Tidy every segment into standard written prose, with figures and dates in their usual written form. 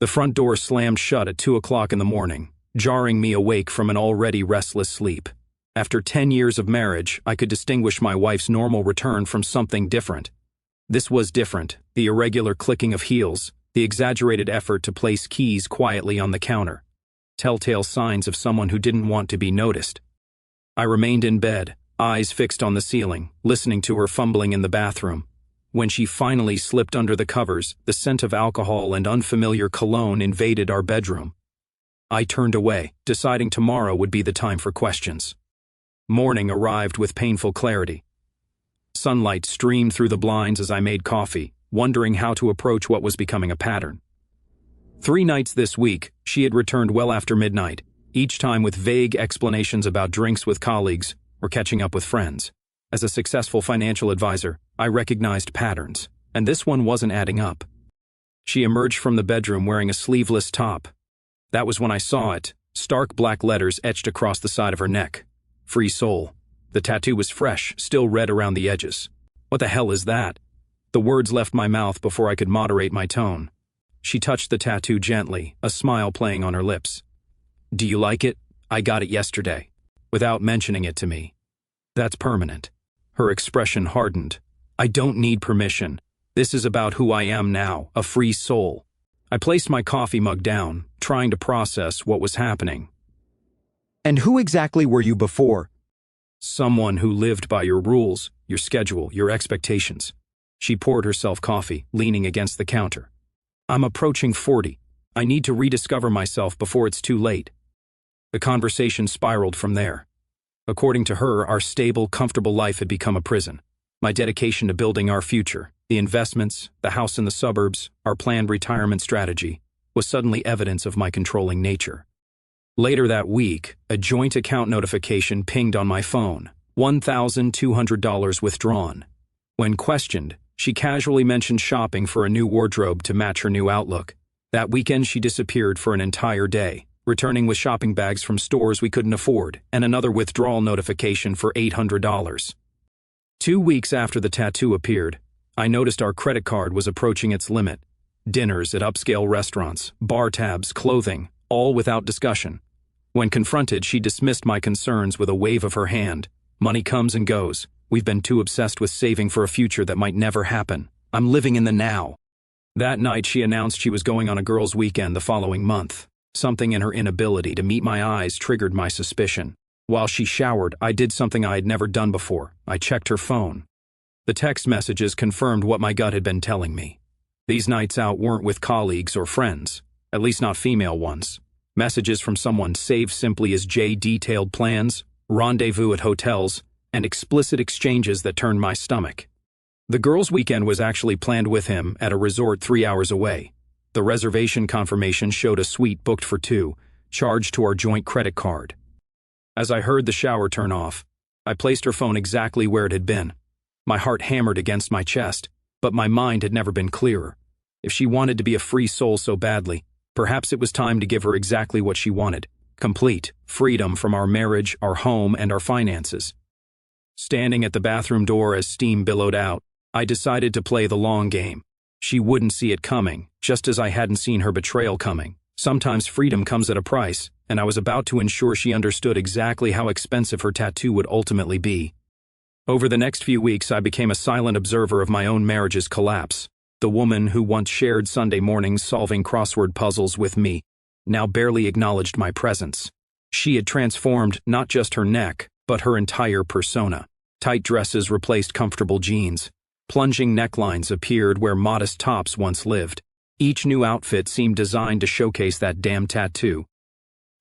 The front door slammed shut at 2 o'clock in the morning, jarring me awake from an already restless sleep. After 10 years of marriage, I could distinguish my wife's normal return from something different. This was different: the irregular clicking of heels, the exaggerated effort to place keys quietly on the counter. Telltale signs of someone who didn't want to be noticed. I remained in bed, eyes fixed on the ceiling, listening to her fumbling in the bathroom. When she finally slipped under the covers, the scent of alcohol and unfamiliar cologne invaded our bedroom. I turned away, deciding tomorrow would be the time for questions. Morning arrived with painful clarity. Sunlight streamed through the blinds as I made coffee, wondering how to approach what was becoming a pattern. 3 nights this week, she had returned well after midnight, each time with vague explanations about drinks with colleagues or catching up with friends. As a successful financial advisor, I recognized patterns, and this one wasn't adding up. She emerged from the bedroom wearing a sleeveless top. That was when I saw it, stark black letters etched across the side of her neck. Free soul. The tattoo was fresh, still red around the edges. What the hell is that? The words left my mouth before I could moderate my tone. She touched the tattoo gently, a smile playing on her lips. Do you like it? I got it yesterday. Without mentioning it to me. That's permanent. Her expression hardened. I don't need permission. This is about who I am now, a free soul. I placed my coffee mug down, trying to process what was happening. And who exactly were you before? Someone who lived by your rules, your schedule, your expectations. She poured herself coffee, leaning against the counter. I'm approaching 40. I need to rediscover myself before it's too late. The conversation spiraled from there. According to her, our stable, comfortable life had become a prison. My dedication to building our future, the investments, the house in the suburbs, our planned retirement strategy, was suddenly evidence of my controlling nature. Later that week, a joint account notification pinged on my phone. $1,200 withdrawn. When questioned, she casually mentioned shopping for a new wardrobe to match her new outlook. That weekend she disappeared for an entire day, returning with shopping bags from stores we couldn't afford and another withdrawal notification for $800. 2 weeks after the tattoo appeared, I noticed our credit card was approaching its limit. Dinners at upscale restaurants, bar tabs, clothing, all without discussion. When confronted, she dismissed my concerns with a wave of her hand. Money comes and goes. We've been too obsessed with saving for a future that might never happen. I'm living in the now. That night, she announced she was going on a girls' weekend the following month. Something in her inability to meet my eyes triggered my suspicion. While she showered, I did something I had never done before. I checked her phone. The text messages confirmed what my gut had been telling me. These nights out weren't with colleagues or friends, at least not female ones. Messages from someone saved simply as J detailed plans, rendezvous at hotels, and explicit exchanges that turned my stomach. The girls' weekend was actually planned with him at a resort 3 hours away. The reservation confirmation showed a suite booked for 2, charged to our joint credit card. As I heard the shower turn off, I placed her phone exactly where it had been. My heart hammered against my chest, but my mind had never been clearer. If she wanted to be a free soul so badly, perhaps it was time to give her exactly what she wanted: complete freedom from our marriage, our home, and our finances. Standing at the bathroom door as steam billowed out, I decided to play the long game. She wouldn't see it coming, just as I hadn't seen her betrayal coming. Sometimes freedom comes at a price, and I was about to ensure she understood exactly how expensive her tattoo would ultimately be. Over the next few weeks, I became a silent observer of my own marriage's collapse. The woman who once shared Sunday mornings solving crossword puzzles with me now barely acknowledged my presence. She had transformed not just her neck, but her entire persona. Tight dresses replaced comfortable jeans. Plunging necklines appeared where modest tops once lived. Each new outfit seemed designed to showcase that damn tattoo.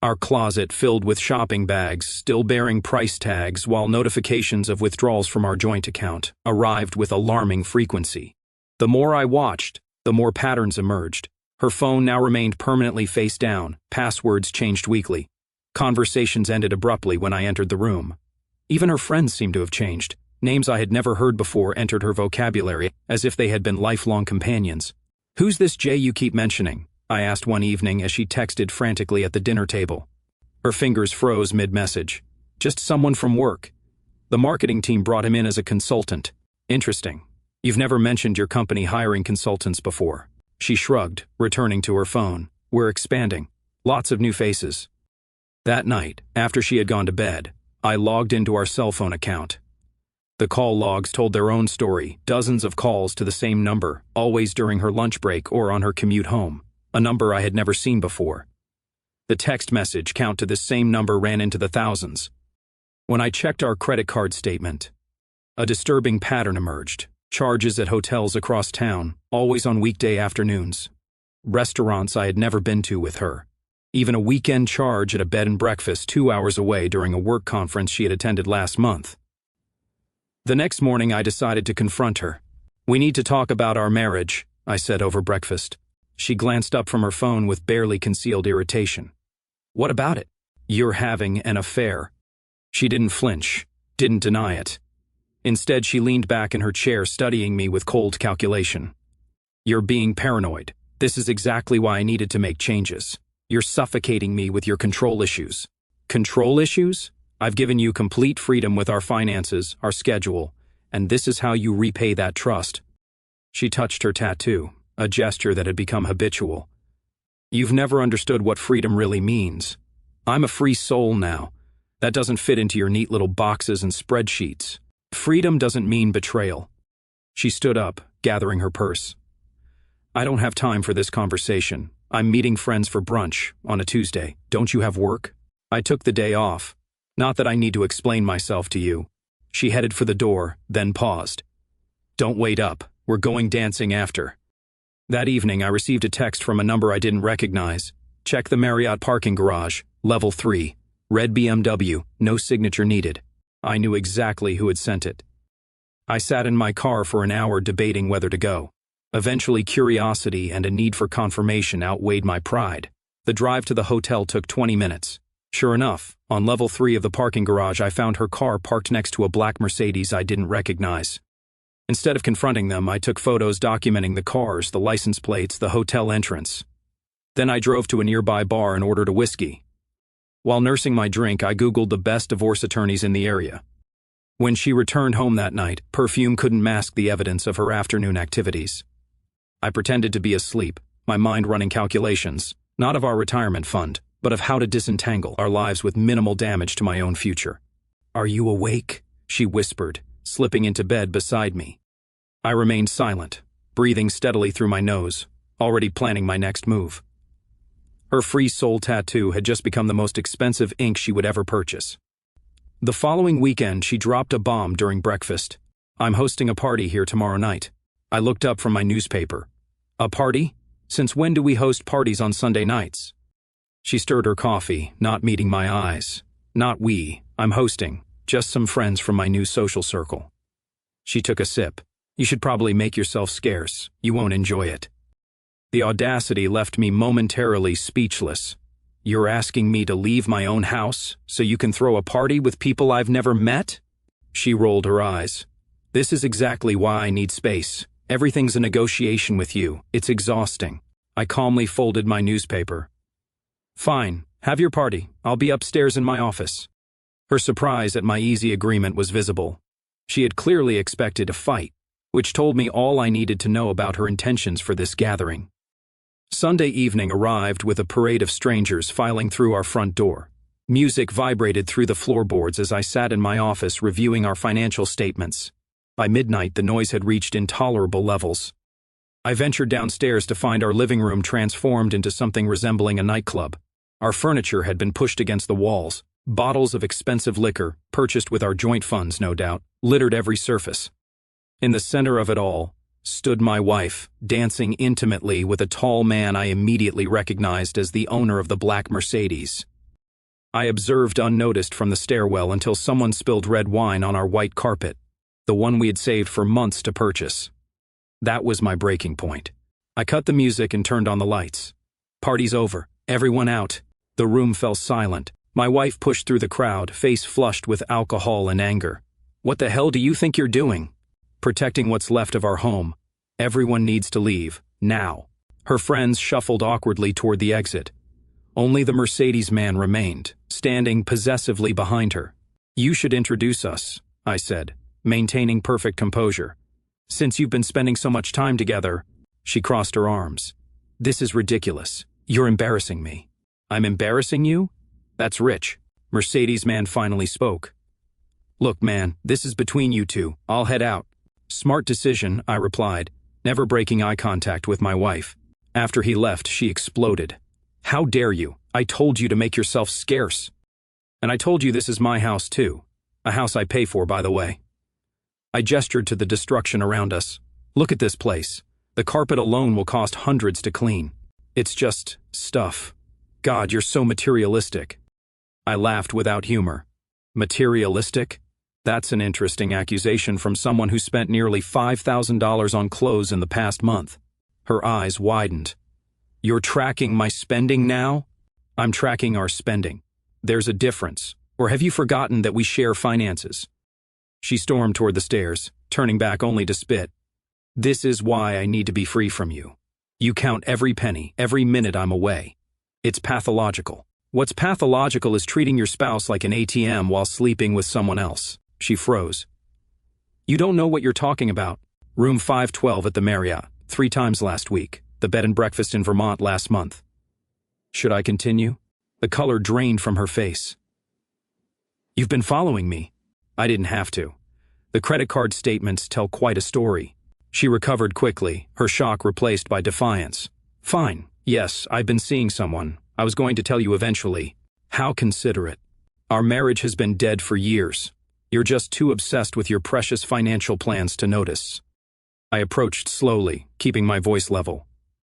Our closet filled with shopping bags, still bearing price tags, while notifications of withdrawals from our joint account arrived with alarming frequency. The more I watched, the more patterns emerged. Her phone now remained permanently face down, passwords changed weekly. Conversations ended abruptly when I entered the room. Even her friends seemed to have changed. Names I had never heard before entered her vocabulary, as if they had been lifelong companions. "Who's this Jay you keep mentioning?" I asked one evening as she texted frantically at the dinner table. Her fingers froze mid-message. "Just someone from work. The marketing team brought him in as a consultant." "Interesting. You've never mentioned your company hiring consultants before." She shrugged, returning to her phone. We're expanding. Lots of new faces. That night, after she had gone to bed, I logged into our cell phone account. The call logs told their own story, dozens of calls to the same number, always during her lunch break or on her commute home, a number I had never seen before. The text message count to this same number ran into the thousands. When I checked our credit card statement, a disturbing pattern emerged. Charges at hotels across town, always on weekday afternoons. Restaurants I had never been to with her. Even a weekend charge at a bed and breakfast 2 hours away during a work conference she had attended last month. The next morning I decided to confront her. "We need to talk about our marriage," I said over breakfast. She glanced up from her phone with barely concealed irritation. "What about it?" "You're having an affair." She didn't flinch, didn't deny it. Instead, she leaned back in her chair, studying me with cold calculation. "You're being paranoid. This is exactly why I needed to make changes. You're suffocating me with your control issues." "Control issues? I've given you complete freedom with our finances, our schedule, and this is how you repay that trust." She touched her tattoo, a gesture that had become habitual. "You've never understood what freedom really means. I'm a free soul now. That doesn't fit into your neat little boxes and spreadsheets. Freedom doesn't mean betrayal." She stood up, gathering her purse. "I don't have time for this conversation. I'm meeting friends for brunch on a Tuesday. Don't you have work?" I took the day off. "Not that I need to explain myself to you." She headed for the door, then paused. "Don't wait up. We're going dancing after." That evening, I received a text from a number I didn't recognize. "Check the Marriott parking garage, level 3. Red BMW, no signature needed." I knew exactly who had sent it. I sat in my car for an hour debating whether to go. Eventually, curiosity and a need for confirmation outweighed my pride. The drive to the hotel took 20 minutes. Sure enough, on level 3 of the parking garage, I found her car parked next to a black Mercedes I didn't recognize. Instead of confronting them, I took photos documenting the cars, the license plates, the hotel entrance. Then I drove to a nearby bar and ordered a whiskey. While nursing my drink, I Googled the best divorce attorneys in the area. When she returned home that night, perfume couldn't mask the evidence of her afternoon activities. I pretended to be asleep, my mind running calculations, not of our retirement fund, but of how to disentangle our lives with minimal damage to my own future. "Are you awake?" she whispered, slipping into bed beside me. I remained silent, breathing steadily through my nose, already planning my next move. Her free soul tattoo had just become the most expensive ink she would ever purchase. The following weekend, she dropped a bomb during breakfast. "I'm hosting a party here tomorrow night." I looked up from my newspaper. "A party? Since when do we host parties on Sunday nights?" She stirred her coffee, not meeting my eyes. "Not we. I'm hosting. Just some friends from my new social circle." She took a sip. "You should probably make yourself scarce. You won't enjoy it." The audacity left me momentarily speechless. "You're asking me to leave my own house so you can throw a party with people I've never met?" She rolled her eyes. "This is exactly why I need space. Everything's a negotiation with you. It's exhausting." I calmly folded my newspaper. "Fine, have your party. I'll be upstairs in my office." Her surprise at my easy agreement was visible. She had clearly expected a fight, which told me all I needed to know about her intentions for this gathering. Sunday evening arrived with a parade of strangers filing through our front door. Music vibrated through the floorboards as I sat in my office reviewing our financial statements. By midnight, the noise had reached intolerable levels. I ventured downstairs to find our living room transformed into something resembling a nightclub. Our furniture had been pushed against the walls. Bottles of expensive liquor, purchased with our joint funds, no doubt, littered every surface. In the center of it all stood my wife, dancing intimately with a tall man I immediately recognized as the owner of the black Mercedes. I observed unnoticed from the stairwell until someone spilled red wine on our white carpet, the one we had saved for months to purchase. That was my breaking point. I cut the music and turned on the lights. "Party's over. Everyone out." The room fell silent. My wife pushed through the crowd, face flushed with alcohol and anger. "What the hell do you think you're doing?" "Protecting what's left of our home. Everyone needs to leave, now." Her friends shuffled awkwardly toward the exit. Only the Mercedes man remained, standing possessively behind her. "You should introduce us," I said, maintaining perfect composure. "Since you've been spending so much time together." She crossed her arms. "This is ridiculous. You're embarrassing me. I'm embarrassing you? That's rich. Mercedes man finally spoke. Look, man, this is between you two. I'll head out. Smart decision, I replied, never breaking eye contact with my wife. After he left, she exploded. How dare you? I told you to make yourself scarce. And I told you this is my house too. A house I pay for, by the way. I gestured to the destruction around us. Look at this place. The carpet alone will cost hundreds to clean. It's just stuff. God, you're so materialistic. I laughed without humor. Materialistic? That's an interesting accusation from someone who spent nearly $5,000 on clothes in the past month. Her eyes widened. You're tracking my spending now? I'm tracking our spending. There's a difference. Or have you forgotten that we share finances? She stormed toward the stairs, turning back only to spit. This is why I need to be free from you. You count every penny, every minute I'm away. It's pathological. What's pathological is treating your spouse like an ATM while sleeping with someone else. She froze. You don't know what you're talking about. Room 512 at the Marriott, 3 times last week. The bed and breakfast in Vermont last month. Should I continue? The color drained from her face. You've been following me. I didn't have to. The credit card statements tell quite a story. She recovered quickly, her shock replaced by defiance. Fine. Yes, I've been seeing someone. I was going to tell you eventually. How considerate. Our marriage has been dead for years. You're just too obsessed with your precious financial plans to notice. I approached slowly, keeping my voice level.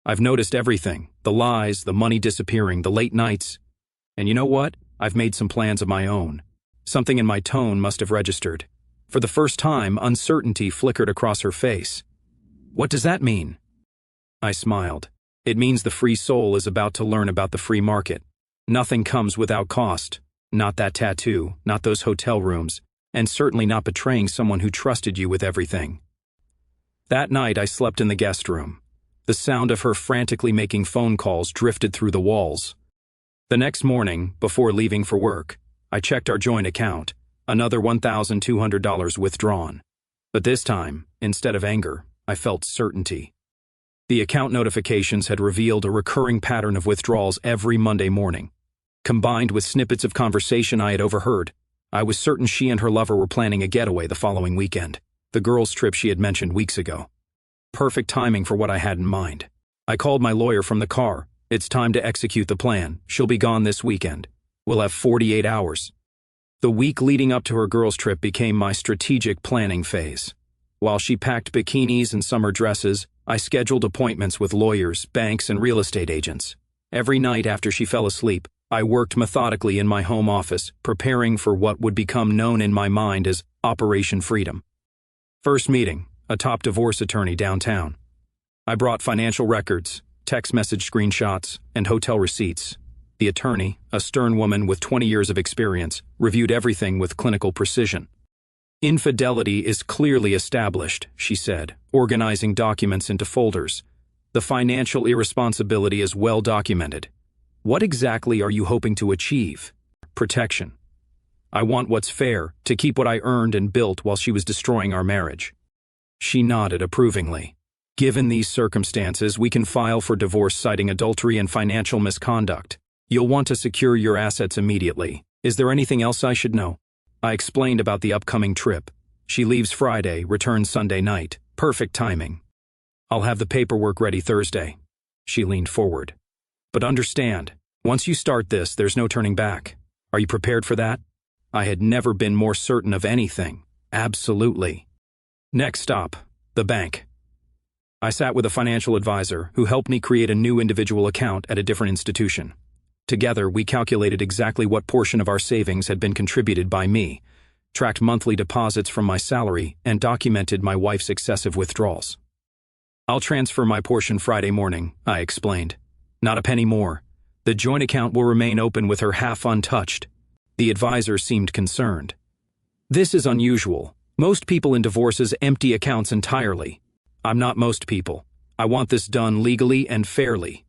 I've noticed everything. The lies, the money disappearing, the late nights. And you know what? I've made some plans of my own. Something in my tone must have registered. For the first time, uncertainty flickered across her face. What does that mean? I smiled. It means the free soul is about to learn about the free market. Nothing comes without cost. Not that tattoo, not those hotel rooms, and certainly not betraying someone who trusted you with everything. That night I slept in the guest room. The sound of her frantically making phone calls drifted through the walls. The next morning, before leaving for work, I checked our joint account, another $1,200 withdrawn. But this time, instead of anger, I felt certainty. The account notifications had revealed a recurring pattern of withdrawals every Monday morning. Combined with snippets of conversation I had overheard, I was certain she and her lover were planning a getaway the following weekend, the girls' trip she had mentioned weeks ago. Perfect timing for what I had in mind. I called my lawyer from the car. It's time to execute the plan. She'll be gone this weekend. We'll have 48 hours. The week leading up to her girls' trip became my strategic planning phase. While she packed bikinis and summer dresses, I scheduled appointments with lawyers, banks, and real estate agents. Every night after she fell asleep, I worked methodically in my home office, preparing for what would become known in my mind as Operation Freedom. First meeting, a top divorce attorney downtown. I brought financial records, text message screenshots, and hotel receipts. The attorney, a stern woman with 20 years of experience, reviewed everything with clinical precision. Infidelity is clearly established, she said, organizing documents into folders. The financial irresponsibility is well documented. What exactly are you hoping to achieve? Protection. I want what's fair, to keep what I earned and built while she was destroying our marriage. She nodded approvingly. Given these circumstances, we can file for divorce citing adultery and financial misconduct. You'll want to secure your assets immediately. Is there anything else I should know? I explained about the upcoming trip. She leaves Friday, returns Sunday night. Perfect timing. I'll have the paperwork ready Thursday. She leaned forward. But understand, once you start this, there's no turning back. Are you prepared for that? I had never been more certain of anything. Absolutely. Next stop, the bank. I sat with a financial advisor who helped me create a new individual account at a different institution. Together, we calculated exactly what portion of our savings had been contributed by me, tracked monthly deposits from my salary, and documented my wife's excessive withdrawals. I'll transfer my portion Friday morning, I explained. Not a penny more. The joint account will remain open with her half untouched. The advisor seemed concerned. This is unusual. Most people in divorces empty accounts entirely. I'm not most people. I want this done legally and fairly.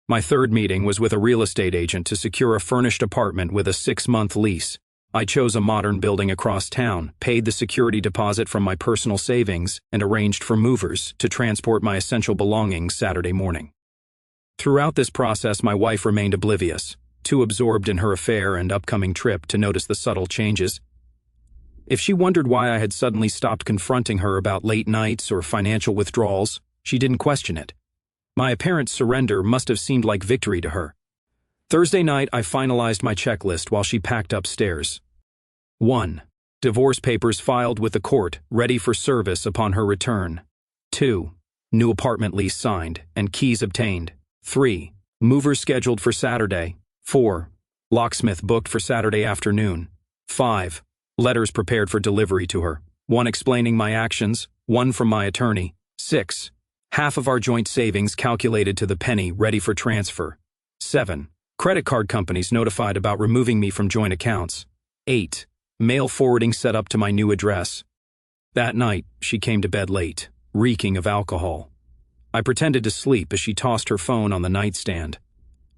My third meeting was with a real estate agent to secure a furnished apartment with a 6-month lease. I chose a modern building across town, paid the security deposit from my personal savings, and arranged for movers to transport my essential belongings Saturday morning. Throughout this process, my wife remained oblivious, too absorbed in her affair and upcoming trip to notice the subtle changes. If she wondered why I had suddenly stopped confronting her about late nights or financial withdrawals, she didn't question it. My apparent surrender must have seemed like victory to her. Thursday night, I finalized my checklist while she packed upstairs. 1. Divorce papers filed with the court, ready for service upon her return. 2. New apartment lease signed and keys obtained. 3. Movers scheduled for Saturday. 4. Locksmith booked for Saturday afternoon. 5. Letters prepared for delivery to her. 1 explaining my actions, 1 from my attorney. 6. Half of our joint savings calculated to the penny, ready for transfer. 7. Credit card companies notified about removing me from joint accounts. 8. Mail forwarding set up to my new address. That night, she came to bed late, reeking of alcohol. I pretended to sleep as she tossed her phone on the nightstand.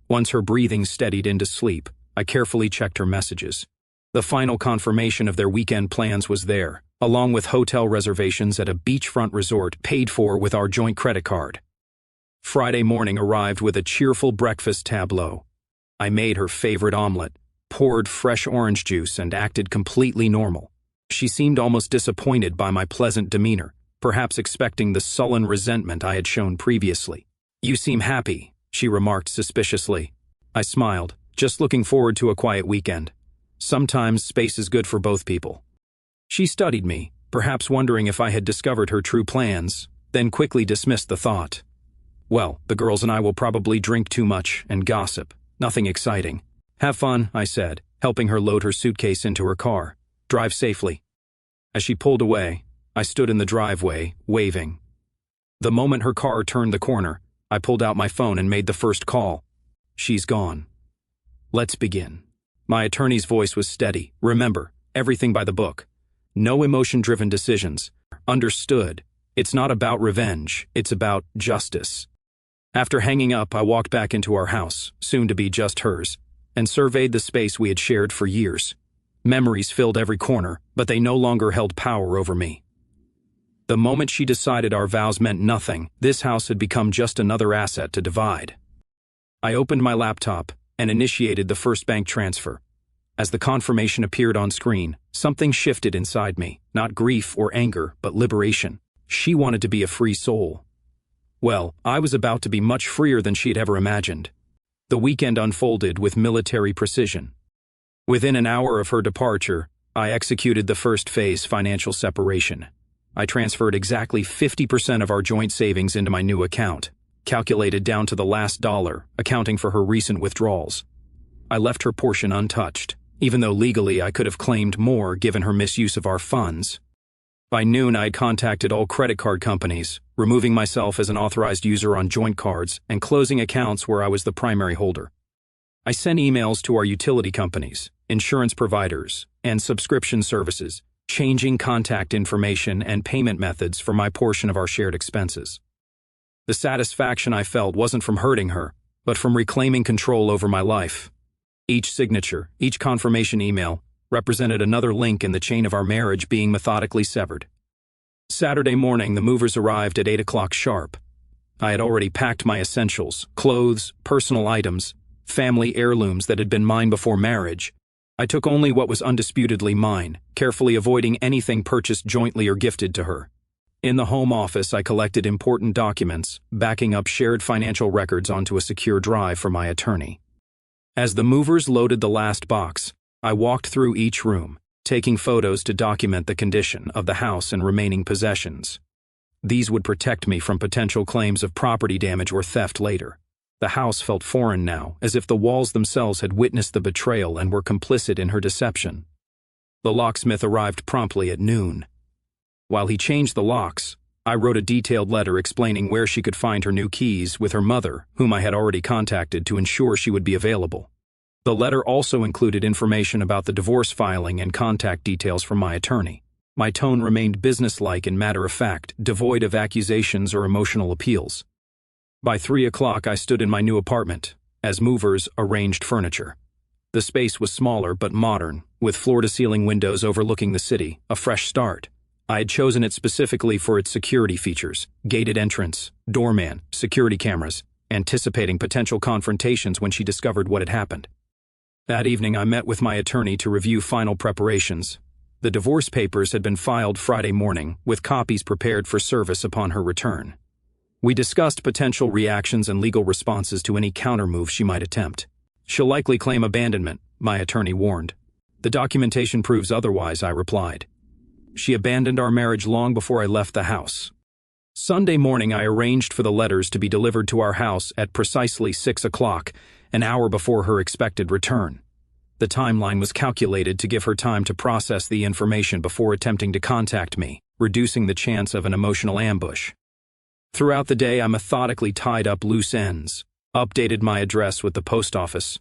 Once her breathing steadied into sleep, I carefully checked her messages. The final confirmation of their weekend plans was there, along with hotel reservations at a beachfront resort paid for with our joint credit card. Friday morning arrived with a cheerful breakfast tableau. I made her favorite omelet, poured fresh orange juice, and acted completely normal. She seemed almost disappointed by my pleasant demeanor, perhaps expecting the sullen resentment I had shown previously. "You seem happy," she remarked suspiciously. I smiled, just looking forward to a quiet weekend. Sometimes space is good for both people. She studied me, perhaps wondering if I had discovered her true plans, then quickly dismissed the thought. "Well, the girls and I will probably drink too much and gossip. Nothing exciting." "Have fun," I said, helping her load her suitcase into her car. "Drive safely." As she pulled away, I stood in the driveway, waving. The moment her car turned the corner, I pulled out my phone and made the first call. "She's gone. Let's begin." My attorney's voice was steady. "Remember, everything by the book. No emotion-driven decisions. Understood? It's not about revenge, it's about justice." After hanging up, I walked back into our house, soon to be just hers, and surveyed the space we had shared for years. Memories filled every corner, but they no longer held power over me. The moment she decided our vows meant nothing, this house had become just another asset to divide. I opened my laptop and initiated the first bank transfer. As the confirmation appeared on screen, something shifted inside me, not grief or anger, but liberation. She wanted to be a free soul. Well, I was about to be much freer than she had ever imagined. The weekend unfolded with military precision. Within an hour of her departure, I executed the first phase financial separation. I transferred exactly 50% of our joint savings into my new account, calculated down to the last dollar, accounting for her recent withdrawals. I left her portion untouched, even though legally I could have claimed more given her misuse of our funds. By noon, I had contacted all credit card companies, removing myself as an authorized user on joint cards and closing accounts where I was the primary holder. I sent emails to our utility companies, insurance providers, and subscription services, changing contact information and payment methods for my portion of our shared expenses. The satisfaction I felt wasn't from hurting her, but from reclaiming control over my life. Each signature, each confirmation email, represented another link in the chain of our marriage being methodically severed. Saturday morning, the movers arrived at 8 o'clock sharp. I had already packed my essentials, clothes, personal items, family heirlooms that had been mine before marriage. I took only what was undisputedly mine, carefully avoiding anything purchased jointly or gifted to her. In the home office, I collected important documents, backing up shared financial records onto a secure drive for my attorney. As the movers loaded the last box, I walked through each room, taking photos to document the condition of the house and remaining possessions. These would protect me from potential claims of property damage or theft later. The house felt foreign now, as if the walls themselves had witnessed the betrayal and were complicit in her deception. The locksmith arrived promptly at noon. While he changed the locks, I wrote a detailed letter explaining where she could find her new keys with her mother, whom I had already contacted to ensure she would be available. The letter also included information about the divorce filing and contact details from my attorney. My tone remained businesslike and matter-of-fact, devoid of accusations or emotional appeals. By 3 o'clock, I stood in my new apartment, as movers arranged furniture. The space was smaller but modern, with floor-to-ceiling windows overlooking the city, a fresh start. I had chosen it specifically for its security features, gated entrance, doorman, security cameras, anticipating potential confrontations when she discovered what had happened. That evening, I met with my attorney to review final preparations. The divorce papers had been filed Friday morning, with copies prepared for service upon her return. We discussed potential reactions and legal responses to any countermove she might attempt. "She'll likely claim abandonment," my attorney warned. "The documentation proves otherwise," I replied. "She abandoned our marriage long before I left the house." Sunday morning, I arranged for the letters to be delivered to our house at precisely 6 o'clock, an hour before her expected return. The timeline was calculated to give her time to process the information before attempting to contact me, reducing the chance of an emotional ambush. Throughout the day, I methodically tied up loose ends, updated my address with the post office,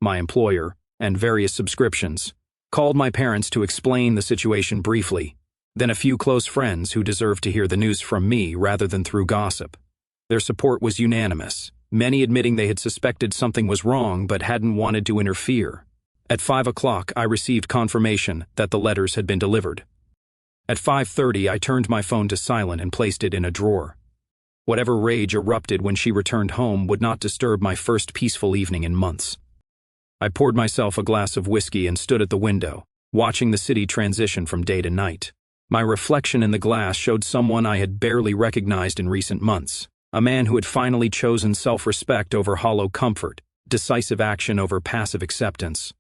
my employer, and various subscriptions, called my parents to explain the situation briefly, then a few close friends who deserved to hear the news from me rather than through gossip. Their support was unanimous, many admitting they had suspected something was wrong but hadn't wanted to interfere. At 5 o'clock, I received confirmation that the letters had been delivered. At 5:30, I turned my phone to silent and placed it in a drawer. Whatever rage erupted when she returned home would not disturb my first peaceful evening in months. I poured myself a glass of whiskey and stood at the window, watching the city transition from day to night. My reflection in the glass showed someone I had barely recognized in recent months, a man who had finally chosen self-respect over hollow comfort, decisive action over passive acceptance.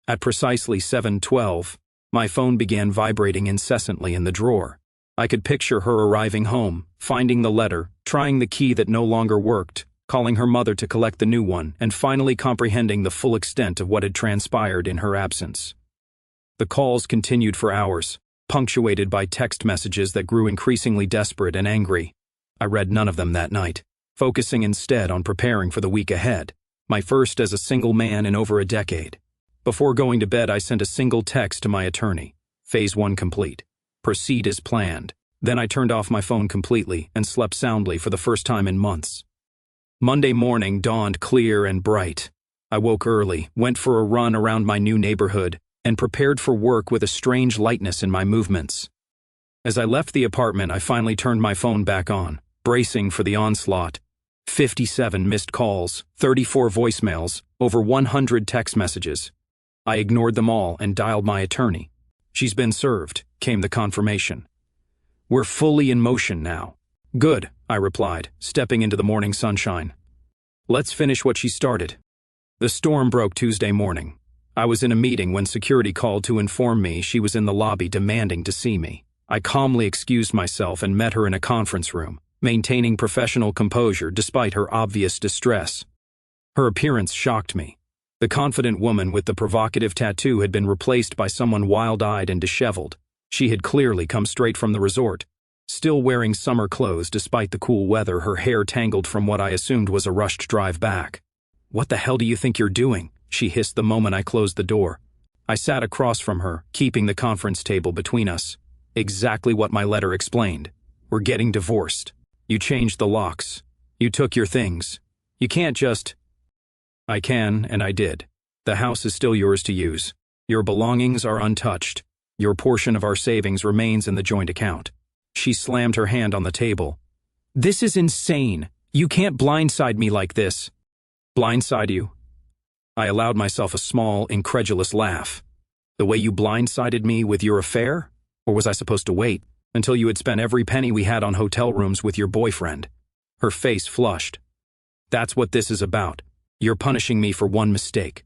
At precisely 7:12, my phone began vibrating incessantly in the drawer. I could picture her arriving home, finding the letter, trying the key that no longer worked, calling her mother to collect the new one, and finally comprehending the full extent of what had transpired in her absence. The calls continued for hours, punctuated by text messages that grew increasingly desperate and angry. I read none of them that night, focusing instead on preparing for the week ahead, my first as a single man in over a decade. Before going to bed, I sent a single text to my attorney. Phase 1 complete. Proceed as planned. Then I turned off my phone completely and slept soundly for the first time in months. Monday morning dawned clear and bright. I woke early, went for a run around my new neighborhood, and prepared for work with a strange lightness in my movements. As I left the apartment, I finally turned my phone back on, bracing for the onslaught. 57 missed calls, 34 voicemails, over 100 text messages. I ignored them all and dialed my attorney. "She's been served," came the confirmation. "We're fully in motion now." "Good," I replied, stepping into the morning sunshine. "Let's finish what she started." The storm broke Tuesday morning. I was in a meeting when security called to inform me she was in the lobby demanding to see me. I calmly excused myself and met her in a conference room, maintaining professional composure despite her obvious distress. Her appearance shocked me. The confident woman with the provocative tattoo had been replaced by someone wild-eyed and disheveled. She had clearly come straight from the resort, still wearing summer clothes despite the cool weather, her hair tangled from what I assumed was a rushed drive back. "What the hell do you think you're doing?" she hissed the moment I closed the door. I sat across from her, keeping the conference table between us. Exactly what my letter explained. "We're getting divorced. You changed the locks. You took your things. You can't just—" "I can, and I did. The house is still yours to use. Your belongings are untouched. Your portion of our savings remains in the joint account." She slammed her hand on the table. "This is insane. You can't blindside me like this." "Blindside you?" I allowed myself a small, incredulous laugh. "The way you blindsided me with your affair? Or was I supposed to wait until you had spent every penny we had on hotel rooms with your boyfriend?" Her face flushed. "That's what this is about. You're punishing me for one mistake."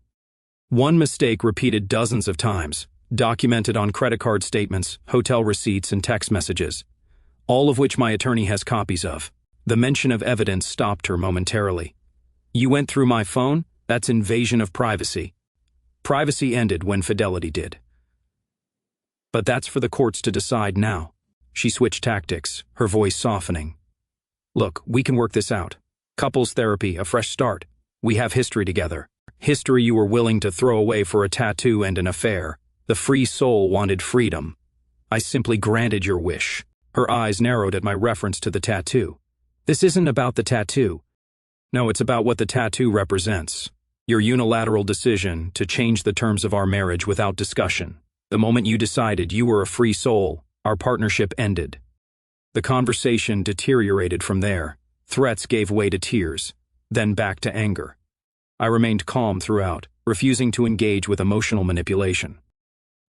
One mistake repeated dozens of times, documented on credit card statements, hotel receipts, and text messages, all of which my attorney has copies of. The mention of evidence stopped her momentarily. "You went through my phone? That's invasion of privacy." Privacy ended when fidelity did. "But that's for the courts to decide now." She switched tactics, her voice softening. "Look, we can work this out. Couples therapy, a fresh start. We have history together. History you were willing to throw away for a tattoo and an affair. The free soul wanted freedom. I simply granted your wish." Her eyes narrowed at my reference to the tattoo. "This isn't about the tattoo. No, it's about what the tattoo represents. Your unilateral decision to change the terms of our marriage without discussion. The moment you decided you were a free soul, our partnership ended." The conversation deteriorated from there. Threats gave way to tears. then back to anger. I remained calm throughout, refusing to engage with emotional manipulation.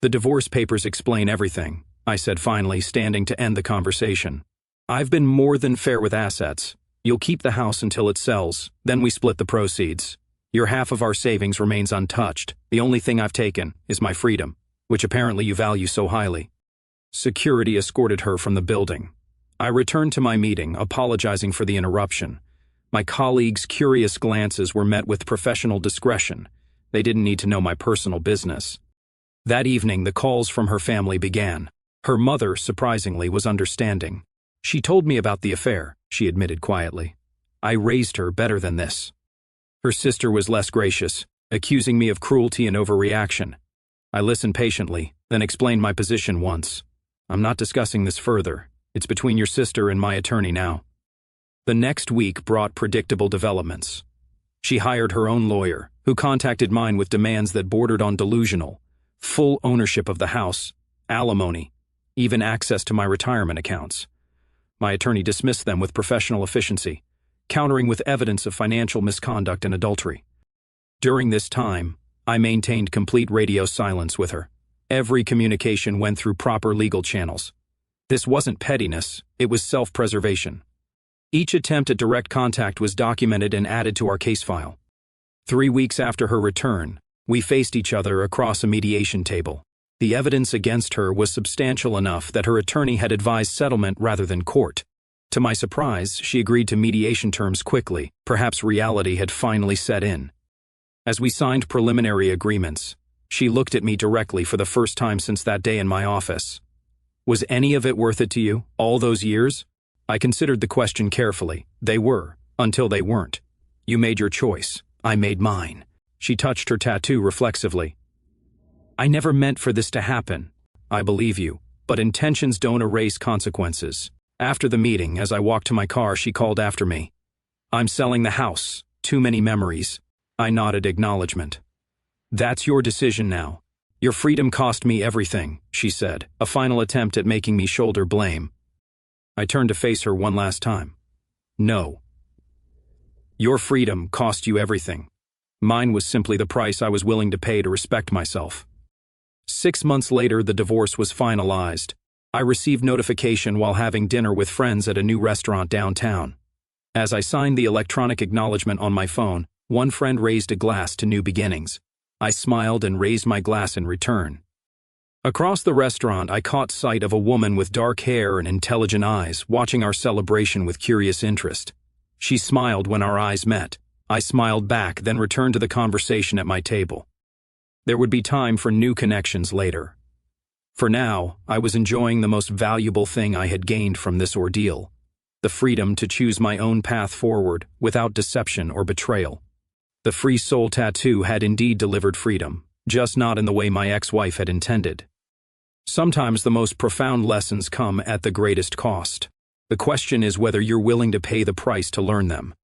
"The divorce papers explain everything," I said finally, standing to end the conversation. "I've been more than fair with assets. You'll keep the house until it sells, then we split the proceeds. Your half of our savings remains untouched. The only thing I've taken is my freedom, which apparently you value so highly." Security escorted her from the building. I returned to my meeting, apologizing for the interruption. My colleagues' curious glances were met with professional discretion. They didn't need to know my personal business. That evening, the calls from her family began. Her mother, surprisingly, was understanding. "She told me about the affair," she admitted quietly. "I raised her better than this." Her sister was less gracious, accusing me of cruelty and overreaction. I listened patiently, then explained my position once. "I'm not discussing this further. It's between your sister and my attorney now." The next week brought predictable developments. She hired her own lawyer, who contacted mine with demands that bordered on delusional: full ownership of the house, alimony, even access to my retirement accounts. My attorney dismissed them with professional efficiency, countering with evidence of financial misconduct and adultery. During this time, I maintained complete radio silence with her. Every communication went through proper legal channels. This wasn't pettiness, it was self-preservation. Each attempt at direct contact was documented and added to our case file. 3 weeks after her return, we faced each other across a mediation table. The evidence against her was substantial enough that her attorney had advised settlement rather than court. To my surprise, she agreed to mediation terms quickly. Perhaps reality had finally set in. As we signed preliminary agreements, she looked at me directly for the first time since that day in my office. "Was any of it worth it to you, all those years?" I considered the question carefully. They were, until they weren't. "You made your choice. I made mine." She touched her tattoo reflexively. "I never meant for this to happen." "I believe you, but intentions don't erase consequences." After the meeting, as I walked to my car, she called after me. "I'm selling the house. Too many memories." I nodded acknowledgement. "That's your decision now. Your freedom cost me everything," she said, a final attempt at making me shoulder blame. I turned to face her one last time. "No. Your freedom cost you everything. Mine was simply the price I was willing to pay to respect myself." 6 months later, the divorce was finalized. I received notification while having dinner with friends at a new restaurant downtown. As I signed the electronic acknowledgement on my phone, one friend raised a glass to new beginnings. I smiled and raised my glass in return. Across the restaurant, I caught sight of a woman with dark hair and intelligent eyes watching our celebration with curious interest. She smiled when our eyes met. I smiled back, then returned to the conversation at my table. There would be time for new connections later. For now, I was enjoying the most valuable thing I had gained from this ordeal: the freedom to choose my own path forward without deception or betrayal. The free soul tattoo had indeed delivered freedom, just not in the way my ex-wife had intended. Sometimes the most profound lessons come at the greatest cost. The question is whether you're willing to pay the price to learn them.